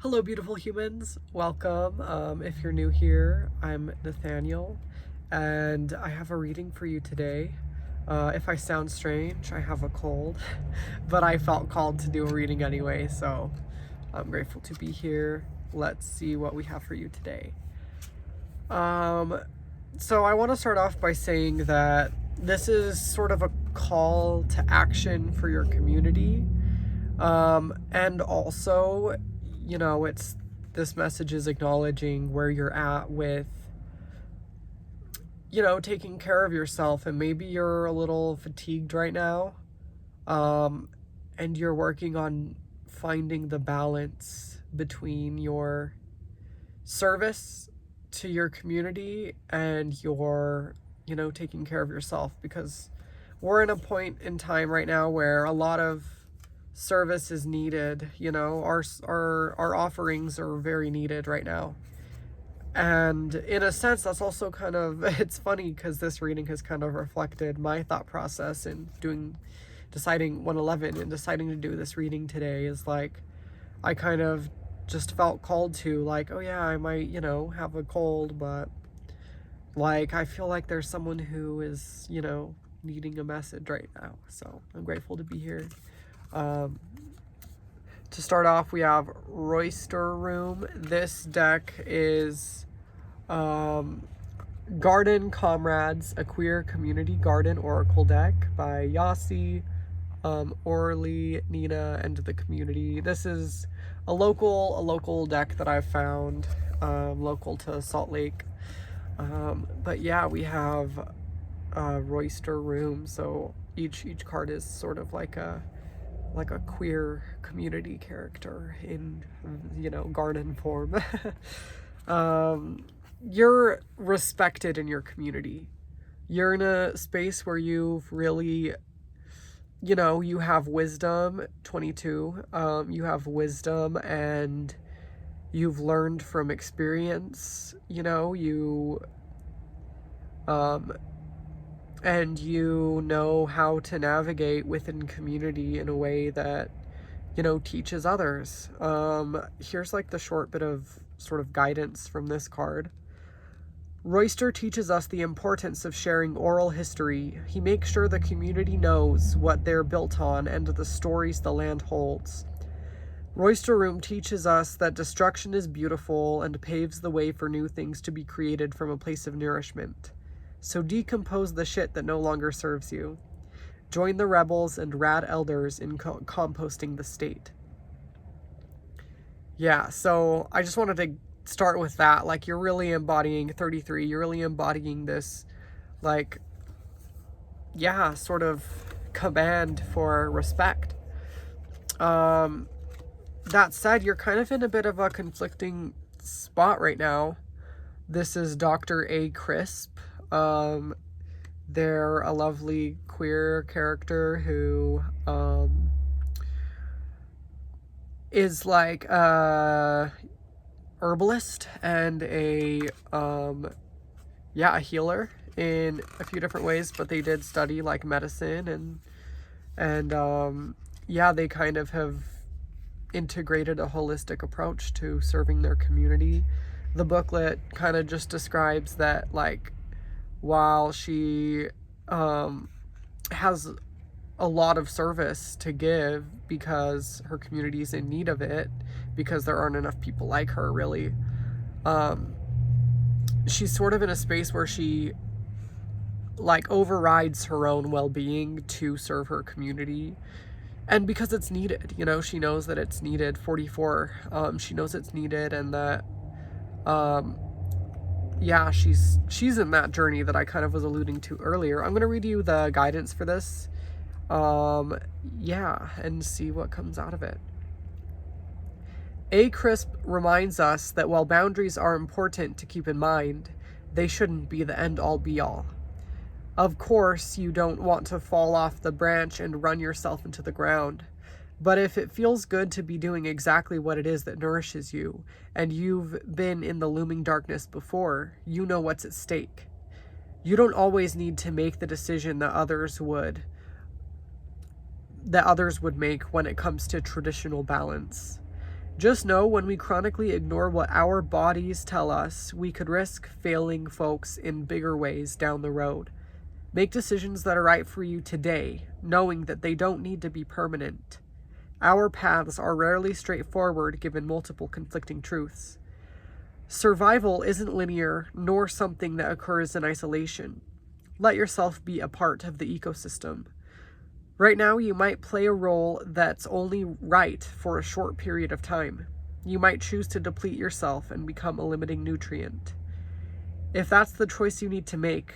Hello, beautiful humans. Welcome. If you're new here, I'm Nathaniel, and I have a reading for you today. If I sound strange, I have a cold, but I felt called to do a reading anyway, so I'm grateful to be here. Let's see what we have for you today. So I want to start off by saying that this is sort of a call to action for your community. And also, this message is acknowledging where you're at with, taking care of yourself. And maybe you're a little fatigued right now. And you're working on finding the balance between your service to your community and your, taking care of yourself, because we're in a point in time right now where a lot of service is needed. Our offerings are very needed right now, and in a sense that's also kind of it's funny because this reading has kind of reflected my thought process in deciding 111 and deciding to do this reading today. Is like I kind of just felt called to, like, oh yeah, I might have a cold, but like I feel like there's someone who is needing a message right now, so I'm grateful to be here. To start off, we have Royster Room. This deck is Garden Comrades, a queer community garden oracle deck by Yasi, Orly, Nina, and the community. This is a local deck that I've found, local to Salt Lake. But yeah, we have Royster Room. So each card is sort of like a queer community character in garden form. You're respected in your community. You're in a space where you've really, you have wisdom. 22, you have wisdom and you've learned from experience. And you know how to navigate within community in a way that, teaches others. Here's like the short bit of sort of guidance from this card. Royster teaches us the importance of sharing oral history. He makes sure the community knows what they're built on and the stories the land holds. Royster Room teaches us that destruction is beautiful and paves the way for new things to be created from a place of nourishment. So decompose the shit that no longer serves you. Join the rebels and rad elders in composting the state. Yeah, so I just wanted to start with that. Like, you're really embodying 33. You're really embodying this, like, yeah, sort of command for respect. That said, you're kind of in a bit of a conflicting spot right now. This is Dr. A. Crisp. They're a lovely queer character who is like a herbalist and a healer in a few different ways, but they did study like medicine and they kind of have integrated a holistic approach to serving their community. The booklet kind of just describes that, like, while she has a lot of service to give because her community is in need of it, because there aren't enough people like her, really, she's sort of in a space where she like overrides her own well-being to serve her community. And because it's needed, she knows that it's needed. 44, she knows it's needed, and that she's in that journey that I kind of was alluding to earlier. I'm going to read you the guidance for this, and see what comes out of it. A. Crisp reminds us that while boundaries are important to keep in mind, they shouldn't be the end-all be-all. Of course, you don't want to fall off the branch and run yourself into the ground. But if it feels good to be doing exactly what it is that nourishes you, and you've been in the looming darkness before, you know what's at stake. You don't always need to make the decision that others would make when it comes to traditional balance. Just know when we chronically ignore what our bodies tell us, we could risk failing folks in bigger ways down the road. Make decisions that are right for you today, knowing that they don't need to be permanent. Our paths are rarely straightforward given multiple conflicting truths. Survival isn't linear, nor something that occurs in isolation. Let yourself be a part of the ecosystem. Right now, you might play a role that's only right for a short period of time. You might choose to deplete yourself and become a limiting nutrient. If that's the choice you need to make,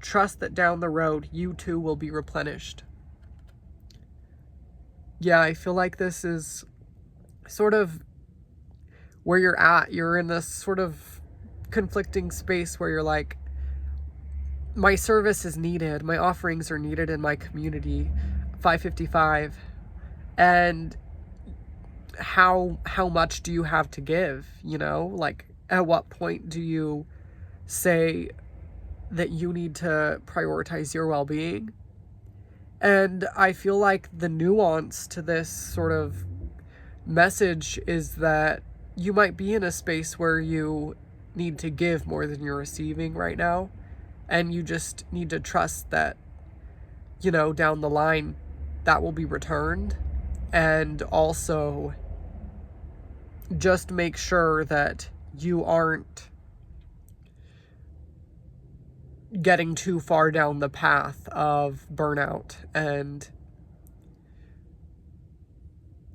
trust that down the road, you too will be replenished. Yeah, I feel like this is sort of where you're at. You're in this sort of conflicting space where you're like, my service is needed, my offerings are needed in my community, 555, and how much do you have to give, you know? Like, at what point do you say that you need to prioritize your well-being? And I feel like the nuance to this sort of message is that you might be in a space where you need to give more than you're receiving right now. And you just need to trust that, you know, down the line, that will be returned. And also just make sure that you aren't getting too far down the path of burnout. And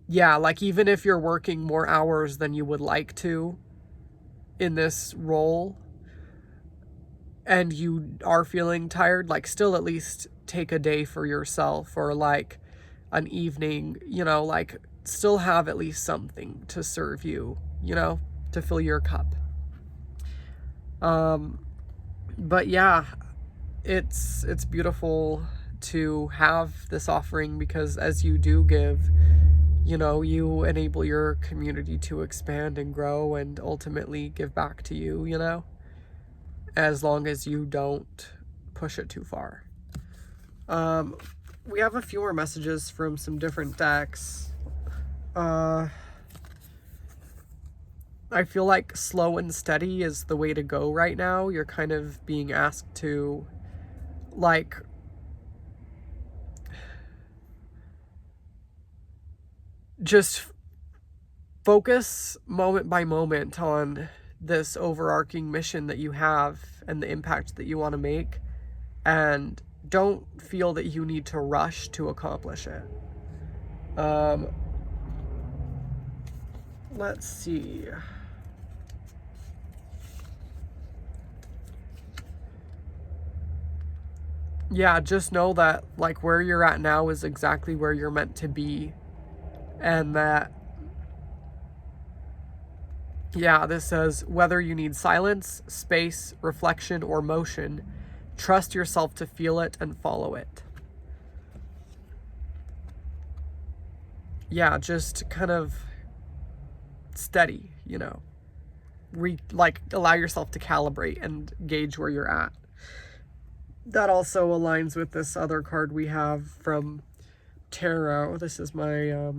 yeah, like, even if you're working more hours than you would like to in this role, and you are feeling tired, like, still at least take a day for yourself, or like an evening, you know, like, still have at least something to serve you, you know, to fill your cup. But yeah, it's beautiful to have this offering, because as you do give, you know, you enable your community to expand and grow and ultimately give back to you, you know, as long as you don't push it too far. We have a few more messages from some different decks. I feel like slow and steady is the way to go right now. You're kind of being asked to, like, just focus moment by moment on this overarching mission that you have and the impact that you want to make, and don't feel that you need to rush to accomplish it. Let's see. Yeah, just know that, like, where you're at now is exactly where you're meant to be, and that, yeah, this says, whether you need silence, space, reflection, or motion, trust yourself to feel it and follow it. Yeah, just kind of steady, you know. Allow yourself to calibrate and gauge where you're at. That also aligns with this other card we have from tarot. This is my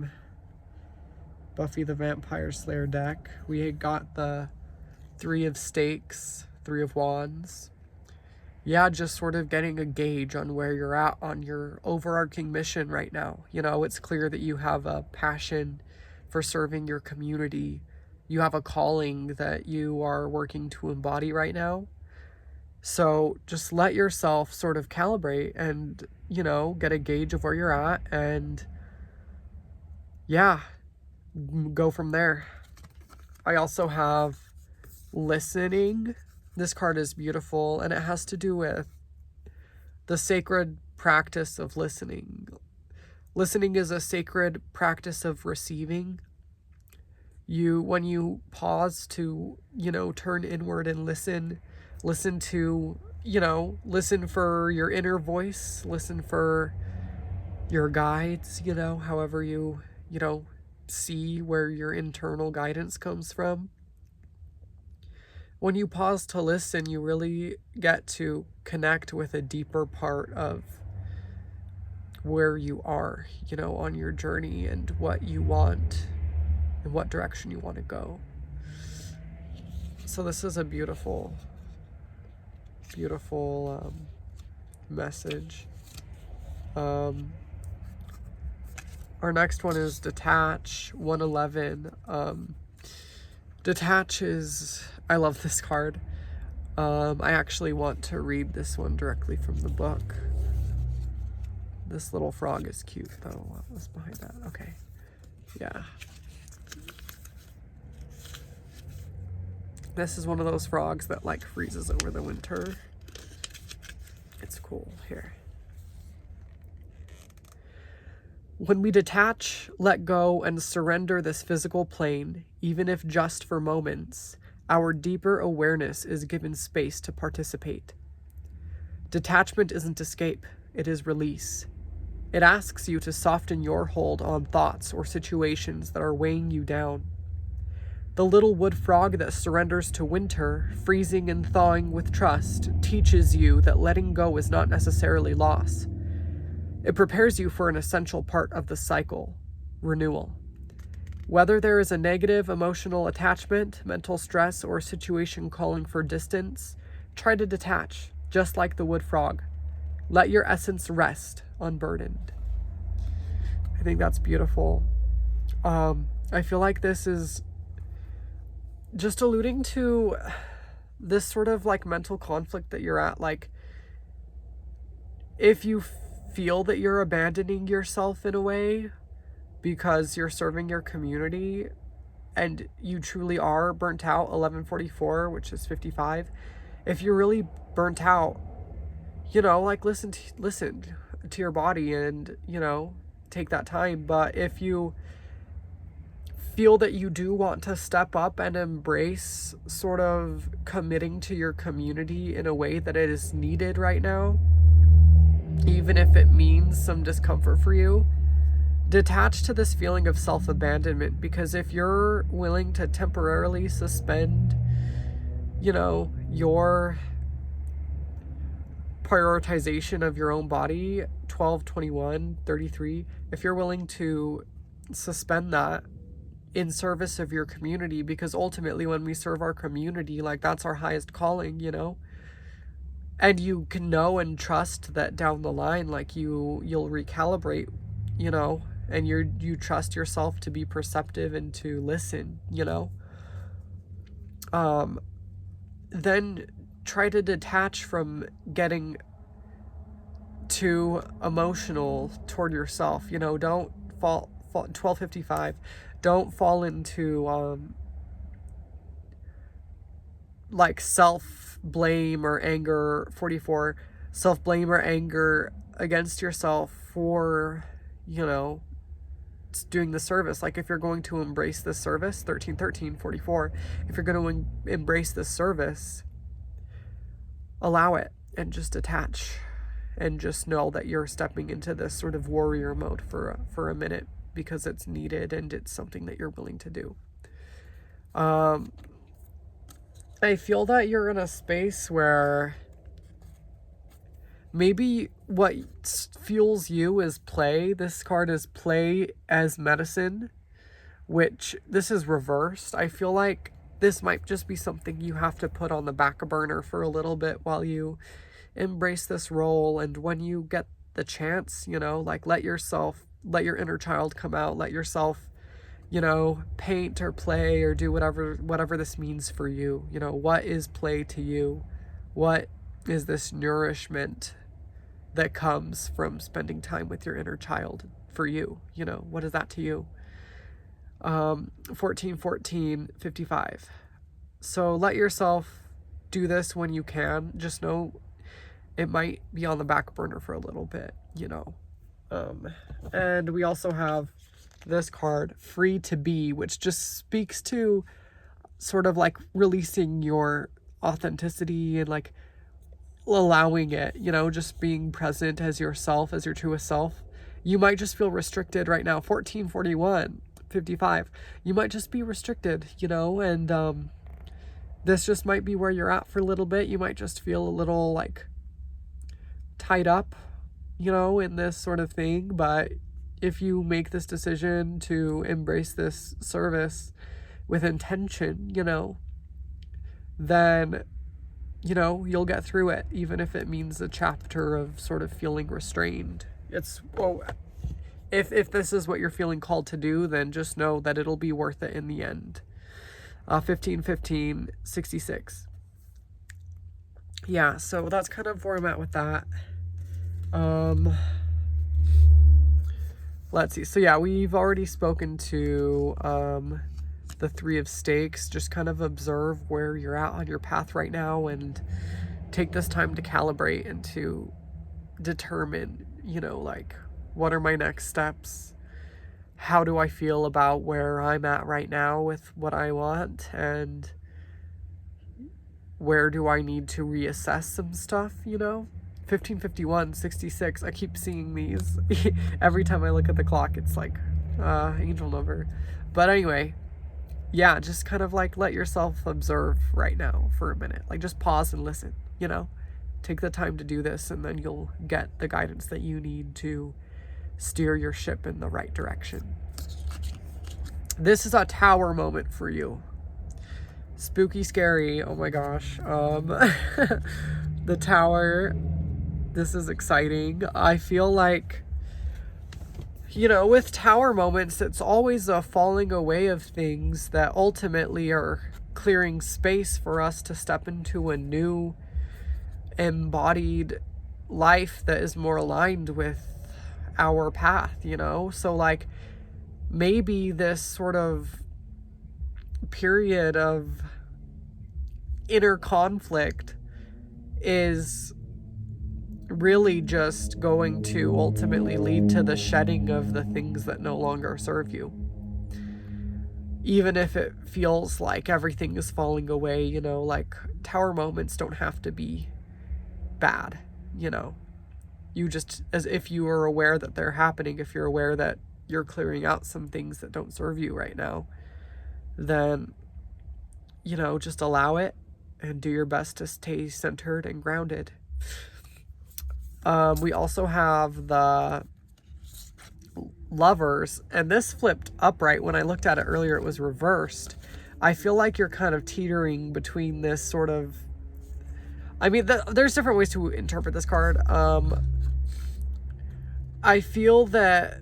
Buffy the Vampire Slayer deck. We got the 3 of Stakes, 3 of Wands. Yeah, just sort of getting a gauge on where you're at on your overarching mission right now. You know, it's clear that you have a passion for serving your community. You have a calling that you are working to embody right now. So just let yourself sort of calibrate and, you know, get a gauge of where you're at, and yeah, go from there. I also have listening. This card is beautiful, and it has to do with the sacred practice of listening. Listening is a sacred practice of receiving. When you pause to, you know, turn inward and listen to, you know, listen for your inner voice, listen for your guides, you know, however you know, see where your internal guidance comes from. When you pause to listen, you really get to connect with a deeper part of where you are, you know, on your journey and what you want and what direction you want to go. So this is a beautiful, beautiful message. Our next one is Detach 111. Detach is, I love this card. I actually want to read this one directly from the book. This little frog is cute though. What was behind that? Okay. Yeah. This is one of those frogs that like freezes over the winter. It's cool. Here. When we detach, let go, and surrender this physical plane, even if just for moments, our deeper awareness is given space to participate. Detachment isn't escape, it is release. It asks you to soften your hold on thoughts or situations that are weighing you down. The little wood frog that surrenders to winter, freezing and thawing with trust, teaches you that letting go is not necessarily loss. It prepares you for an essential part of the cycle, renewal. Whether there is a negative emotional attachment, mental stress, or a situation calling for distance, try to detach, just like the wood frog. Let your essence rest, unburdened. I think that's beautiful. I feel like this is just alluding to this sort of like mental conflict that you're at. Like, if you feel that you're abandoning yourself in a way because you're serving your community and you truly are burnt out, 1144, which is 55. If you're really burnt out, like listen to your body and, take that time. But if you feel that you do want to step up and embrace sort of committing to your community in a way that it is needed right now, even if it means some discomfort for you, detach to this feeling of self-abandonment, because if you're willing to temporarily suspend, your prioritization of your own body, 12, 21, 33, if you're willing to suspend that in service of your community, because ultimately when we serve our community, like that's our highest calling, and you can know and trust that down the line, like you'll recalibrate, and you trust yourself to be perceptive and to listen, then try to detach from getting too emotional toward yourself. Don't fall 1255, don't fall into like self-blame or anger, 44, self-blame or anger against yourself for, doing the service. Like if you're going to embrace this service, 1313, 44, if you're going to embrace this service, allow it and just detach and just know that you're stepping into this sort of warrior mode for a minute, because it's needed and it's something that you're willing to do. I feel that you're in a space where maybe what fuels you is play. This card is play as medicine, which this is reversed. I feel like this might just be something you have to put on the back burner for a little bit while you embrace this role. And when you get the chance, like let your inner child come out, let yourself, paint or play or do whatever this means for you. What is play to you? What is this nourishment that comes from spending time with your inner child for you? What is that to you? 14, 55. So let yourself do this when you can. Just know it might be on the back burner for a little bit, and we also have this card, free to be, which just speaks to sort of like releasing your authenticity and like allowing it, just being present as yourself, as your truest self. You might just feel restricted right now. 1441, 55. You might just be restricted, and this just might be where you're at for a little bit. You might just feel a little like tied up, in this sort of thing, but if you make this decision to embrace this service with intention, then, you'll get through it, even if it means a chapter of sort of feeling restrained. If this is what you're feeling called to do, then just know that it'll be worth it in the end. 15-15-66. Yeah, so that's kind of where I'm at with that. Let's see. So yeah, we've already spoken to the 3 of stakes. Just kind of observe where you're at on your path right now and take this time to calibrate and to determine, like, what are my next steps? How do I feel about where I'm at right now with what I want? And where do I need to reassess some stuff, 15-51-66. I keep seeing these. Every time I look at the clock, it's like angel number. But anyway, yeah, just kind of like let yourself observe right now for a minute. Like, just pause and listen, Take the time to do this, and then you'll get the guidance that you need to steer your ship in the right direction. This is a tower moment for you. Spooky, scary. Oh my gosh. The tower. This is exciting. I feel like, with tower moments, it's always a falling away of things that ultimately are clearing space for us to step into a new embodied life that is more aligned with our path, So like, maybe this sort of period of inner conflict is really just going to ultimately lead to the shedding of the things that no longer serve you. Even if it feels like everything is falling away, like, tower moments don't have to be bad, You just, as if you are aware that they're happening, if you're aware that you're clearing out some things that don't serve you right now, then, just allow it and do your best to stay centered and grounded. We also have the Lovers, and this flipped upright. When I looked at it earlier, it was reversed. I feel like you're kind of teetering between this sort of, there's different ways to interpret this card. I feel that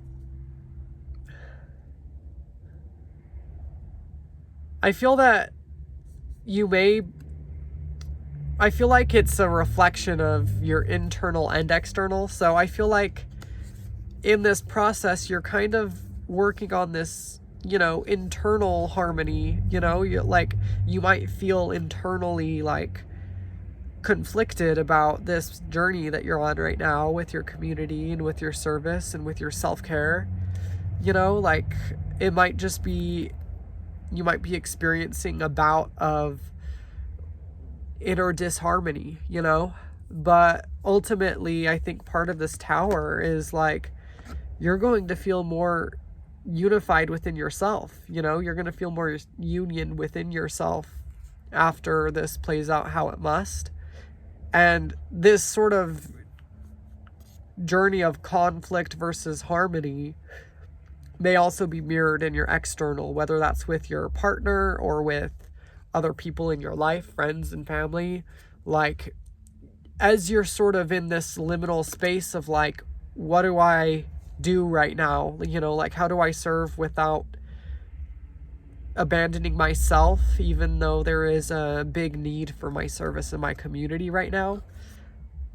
I feel like it's a reflection of your internal and external. So I feel like in this process, you're kind of working on this, internal harmony, you might feel internally like conflicted about this journey that you're on right now with your community and with your service and with your self-care. Like, it might just be, you might be experiencing a bout of inner disharmony, but ultimately I think part of this tower is like, you're going to feel more unified within yourself, you're going to feel more union within yourself after this plays out how it must. And this sort of journey of conflict versus harmony may also be mirrored in your external, whether that's with your partner or with other people in your life, friends and family. Like, as you're sort of in this liminal space of like, what do I do right now? Like, how do I serve without abandoning myself, even though there is a big need for my service in my community right now?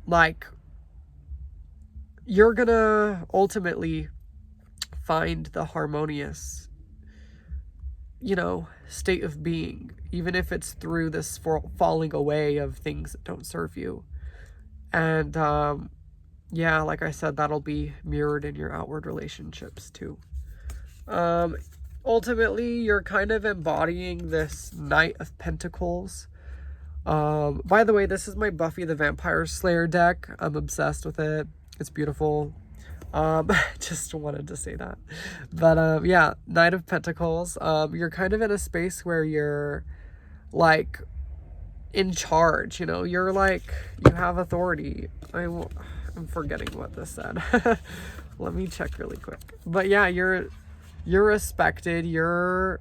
Like, you're gonna ultimately find the harmonious, state of being, even if it's through this falling away of things that don't serve you. And yeah, like I said, that'll be mirrored in your outward relationships too. Ultimately, you're kind of embodying this Knight of Pentacles. By the way, this is my Buffy the Vampire Slayer deck. I'm obsessed with it. It's beautiful. Just wanted to say that. But yeah, Knight of Pentacles. You're kind of in a space where you're like in charge, you're like, you have authority. I'm forgetting what this said. Let me check really quick. But yeah, you're respected, you're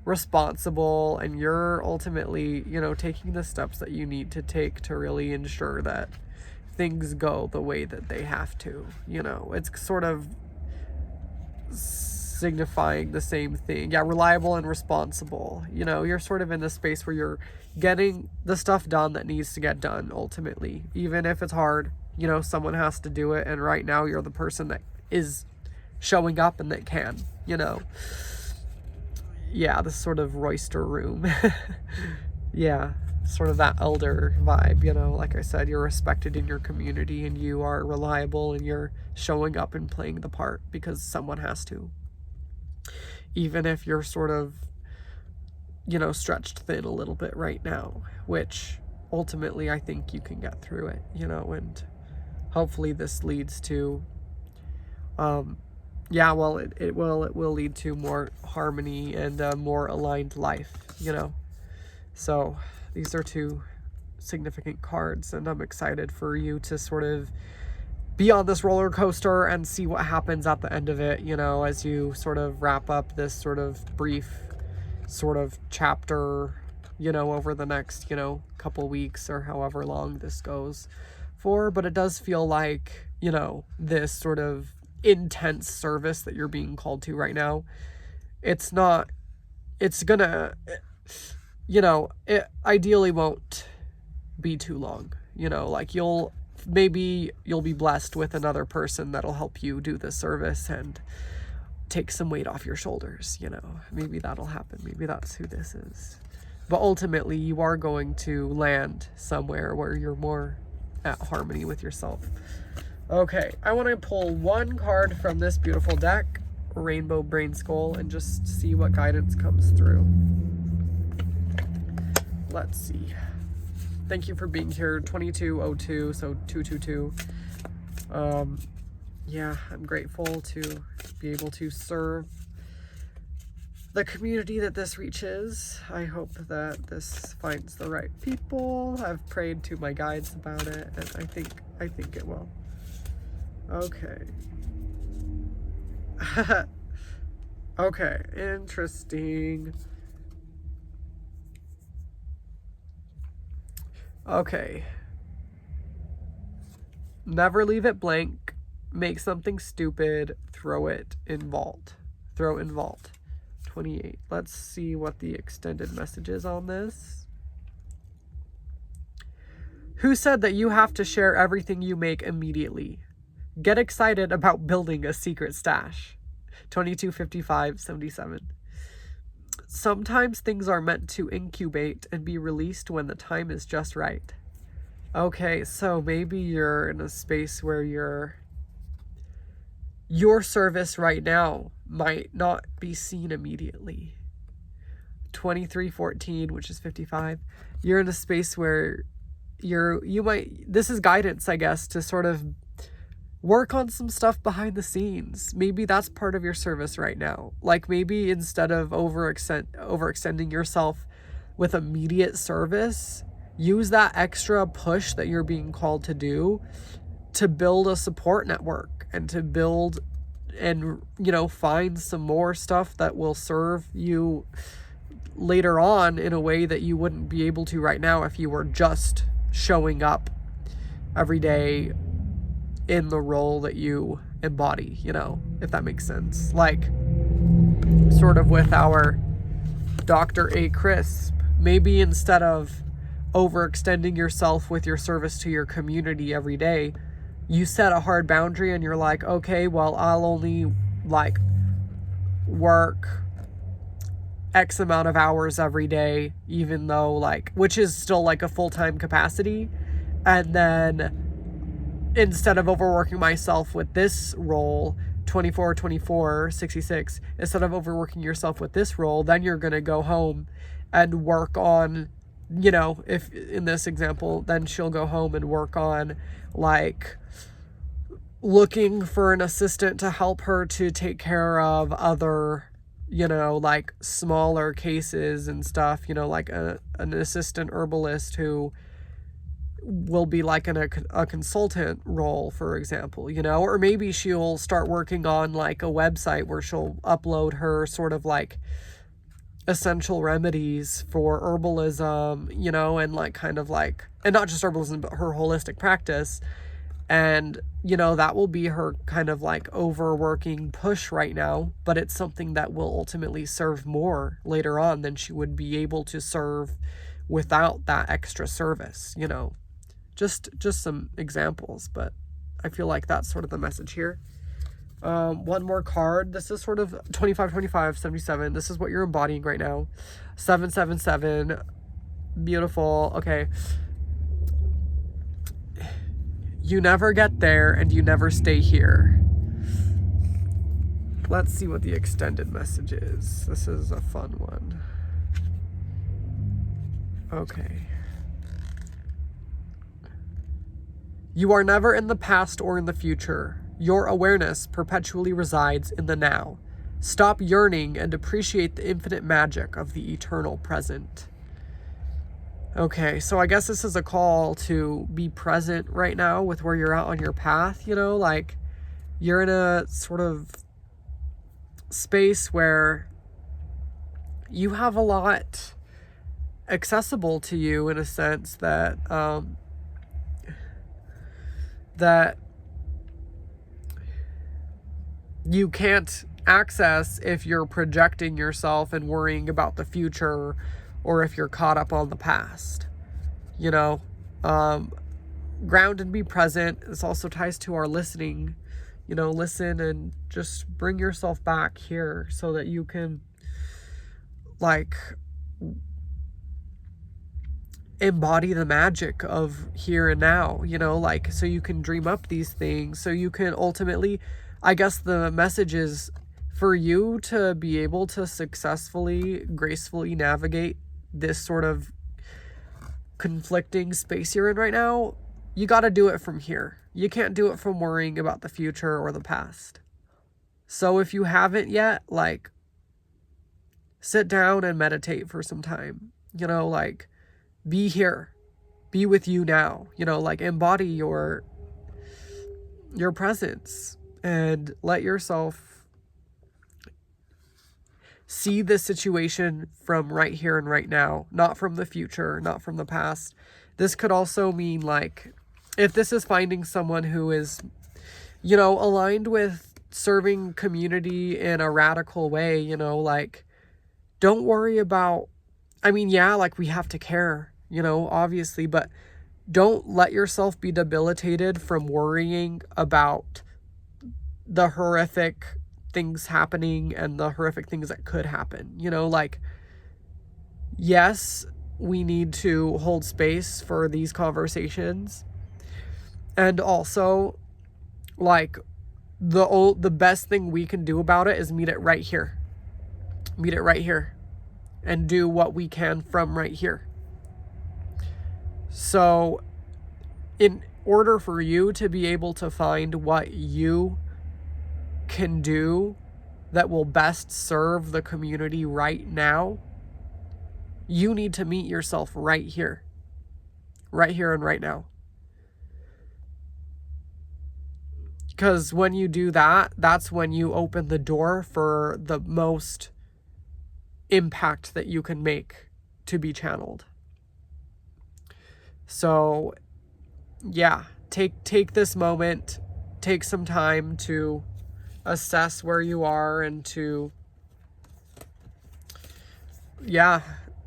responsible, and you're ultimately, you know, taking the steps that you need to take to really ensure that things go the way that they have to. You know, it's sort of signifying the same thing. Yeah, reliable and responsible. You know, you're sort of in this space where you're getting the stuff done that needs to get done ultimately. Even if it's hard, you know, someone has to do it, and right now you're the person that is showing up and that can, you know. Yeah, this sort of roister room. Yeah, sort of that elder vibe, you know. Like I said, you're respected in your community, and you are reliable, and you're showing up and playing the part because someone has to. Even if you're sort of, you know, stretched thin a little bit right now, which ultimately I think you can get through it, you know, and hopefully this leads to, yeah, well, it will lead to more harmony and a more aligned life, you know. So these are two significant cards, and I'm excited for you to sort of be on this roller coaster and see what happens at the end of it, you know, as you sort of wrap up this sort of brief sort of chapter, you know, over the next, you know, couple weeks or however long this goes for. But it does feel like, you know, this sort of intense service that you're being called to right now, it's gonna, you know, it ideally won't be too long, you know, like maybe you'll be blessed with another person that'll help you do this service and take some weight off your shoulders, you know. Maybe that'll happen. Maybe that's who this is. But ultimately, you are going to land somewhere where you're more at harmony with yourself. Okay, I want to pull one card from this beautiful deck, Rainbow Brain Skull, and just see what guidance comes through. Let's see. Thank you for being here. 2202, so 222. Yeah, I'm grateful to be able to serve the community that this reaches. I hope that this finds the right people. I've prayed to my guides about it, and I think it will. Okay. Okay, interesting. Okay. Never leave it blank. Make something stupid. Throw it in vault. Throw in vault. 28. Let's see what the extended message is on this. Who said that you have to share everything you make immediately? Get excited about building a secret stash. 225577. Sometimes things are meant to incubate and be released when the time is just right. Okay, so maybe you're in a space where your service right now might not be seen immediately. 2314, which is 55. You're in a space where this is guidance, I guess, to sort of work on some stuff behind the scenes. Maybe that's part of your service right now. Like maybe instead of overextending yourself with immediate service, use that extra push that you're being called to do to build a support network and to build and, you know, find some more stuff that will serve you later on in a way that you wouldn't be able to right now if you were just showing up every day in the role that you embody, you know, if that makes sense. Like sort of with our Dr. A. Crisp, maybe instead of overextending yourself with your service to your community every day, you set a hard boundary and you're like, okay, well, I'll only like work X amount of hours every day, even though like, which is still like a full-time capacity. And then instead of overworking myself with this role, 66, instead of overworking yourself with this role, then you're going to go home and work on, you know, if in this example, then she'll go home and work on like looking for an assistant to help her to take care of other, you know, like smaller cases and stuff, you know, like an assistant herbalist who will be like in a consultant role, for example, you know, or maybe she'll start working on like a website where she'll upload her sort of like essential remedies for herbalism, you know, and like kind of like, and not just herbalism, but her holistic practice. And, you know, that will be her kind of like overworking push right now, but it's something that will ultimately serve more later on than she would be able to serve without that extra service, you know. Just some examples, but I feel like that's sort of the message here. One more card. This is sort of 25, 25, 77. This is what you're embodying right now. 777. Beautiful. Okay. You never get there and you never stay here. Let's see what the extended message is. This is a fun one. Okay. You are never in the past or in the future. Your awareness perpetually resides in the now. Stop yearning and appreciate the infinite magic of the eternal present. Okay, so I guess this is a call to be present right now with where you're at on your path, you know, like you're in a sort of space where you have a lot accessible to you in a sense that that you can't access if you're projecting yourself and worrying about the future, or if you're caught up on the past, you know. Ground and be present. This also ties to our listening, you know, listen and just bring yourself back here so that you can like embody the magic of here and now, you know, like so you can dream up these things, so you can ultimately, I guess the message is for you to be able to successfully, gracefully navigate this sort of conflicting space you're in right now. You got to do it from here. You can't do it from worrying about the future or the past. So if you haven't yet, like, sit down and meditate for some time, you know, like, be here, be with you now, you know, like embody your presence and let yourself see the situation from right here and right now, not from the future, not from the past. This could also mean like, if this is finding someone who is, you know, aligned with serving community in a radical way, you know, like, don't worry about, I mean, yeah, like we have to care, you know, obviously, but don't let yourself be debilitated from worrying about the horrific things happening and the horrific things that could happen, you know, like, yes, we need to hold space for these conversations, and also like the best thing we can do about it is meet it right here and do what we can from right here. So in order for you to be able to find what you can do that will best serve the community right now, you need to meet yourself right here and right now. Because when you do that, that's when you open the door for the most impact that you can make to be channeled. So yeah, take this moment, take some time to assess where you are and to, yeah,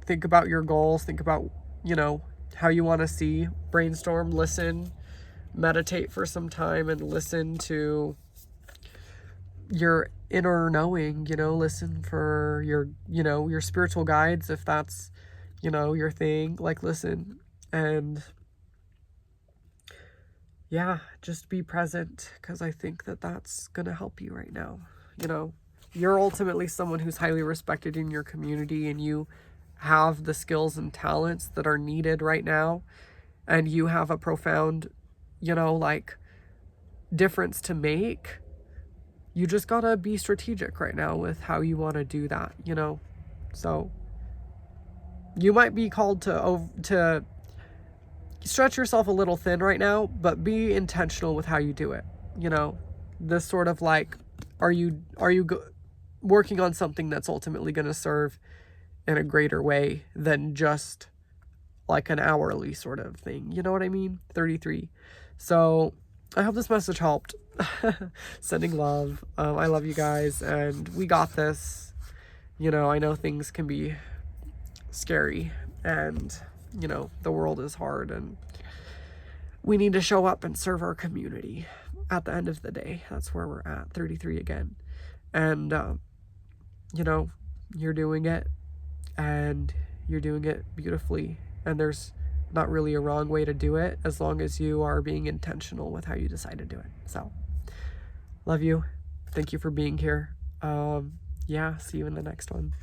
think about your goals, think about, you know, how you want to see, brainstorm, listen, meditate for some time and listen to your inner knowing, you know, listen for your, you know, your spiritual guides, if that's, you know, your thing, like listen and yeah, just be present, because I think that that's going to help you right now. You know, you're ultimately someone who's highly respected in your community, and you have the skills and talents that are needed right now, and you have a profound, you know, like, difference to make. You just got to be strategic right now with how you want to do that, you know? So you might be called to stretch yourself a little thin right now, but be intentional with how you do it. You know, this sort of like, are you working on something that's ultimately going to serve in a greater way than just like an hourly sort of thing? You know what I mean? 33. So I hope this message helped. Sending love. I love you guys, and we got this. You know, I know things can be scary, and you know, the world is hard, and we need to show up and serve our community. At the end of the day, that's where we're at. 33 again. And you know, you're doing it, and you're doing it beautifully, and there's not really a wrong way to do it as long as you are being intentional with how you decide to do it. So love you. Thank you for being here. Yeah, see you in the next one.